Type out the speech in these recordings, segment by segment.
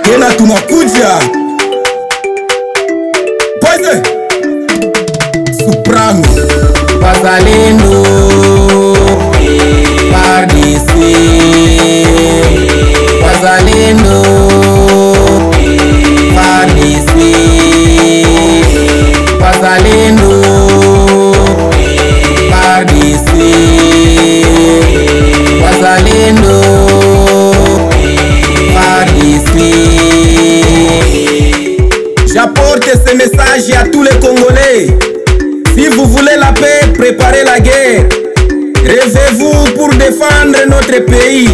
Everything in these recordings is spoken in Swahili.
Tena tunakuja Poise Soprano Wazalendo Pardisi Wazalendo Pardisi Wazalendo Pardisi Wazalendo Pardisi. J'apporte ce message à tous les Congolais. Si vous voulez la paix, préparez la guerre. Rêvez-vous pour défendre notre pays.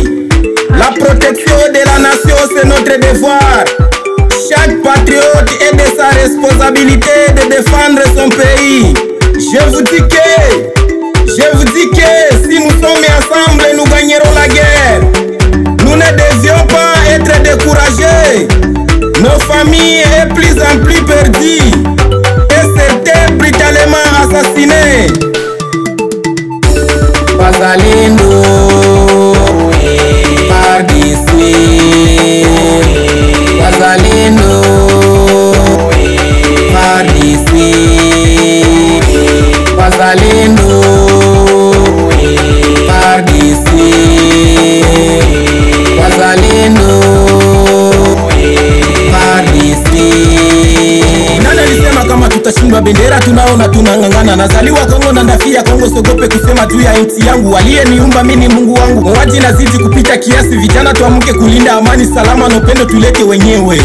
La protection de la nation, c'est notre devoir. Chaque patriote est de sa responsabilité de défendre son pays. Je vous dis que si nous sommes ensemble, nous gagnerons la guerre. Nous ne devions pas être découragés. Nos familles sont plus en plus perdues et certains brutalement assassinés. Wazalendo Pardisi Wazalendo Pardisi Wazalendo Pardisi Wazalendo Pardisi. Nani alisema kama tutashindwa? Bendera tunaona tunangangana. Nazaliwa Kongo na ndafia Kongo, sogope kusema juu ya nchi yangu. Aliyeniumba mimi ni Mungu wangu. Mauaji nazidi kupita kiasi, vijana tuamke kulinda amani, salama na upendo tulete wenyewe.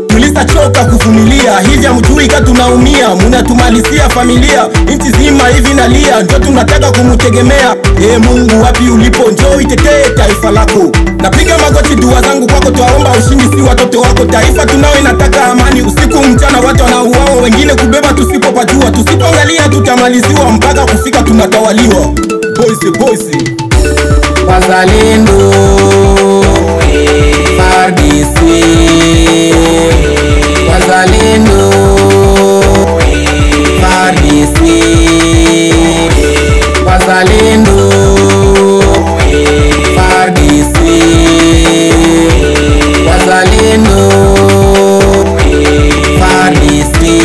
Tulisachoka kuvumilia, hivi hamjui ka tunaumia. Munatumalizia familia, nchi zima hivi nalia. Ndio tunataka kumutegemea. Mungu wapi ulipo, njoo itetee taifa lako. Napiga magoti, dua zangu kwako, twaomba ushindi, si watoto wako. Taifa tunao inataka amani, usiku mchana watu wanauawa, wengine kubeba tusipopajua. Tusipoangalia tutamaliziwa, mpaka kufika tunatawaliwa. Boys Wazalendo Pardisi Wazalendo Pardisi Wazalendo Pardisi Wazalendo Pardisi.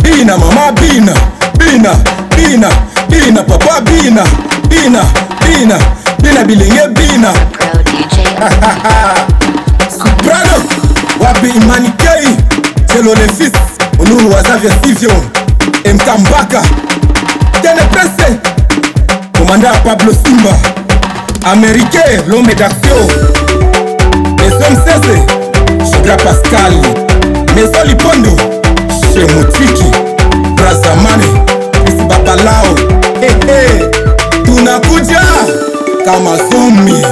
Bina mama Bina papa Bina bilenge Bina. Soprano wapi Imani Kei Chelo le fils Onuru Wazavia Sivio Mtambaka Tene Presse Commandant Pablo Simba Américain, l'homme d'action. Maison Cese Chigra Pascal Maison Lipondo Chez Mutiki Brazamane Isi Babalao Tunakuja kama zombie.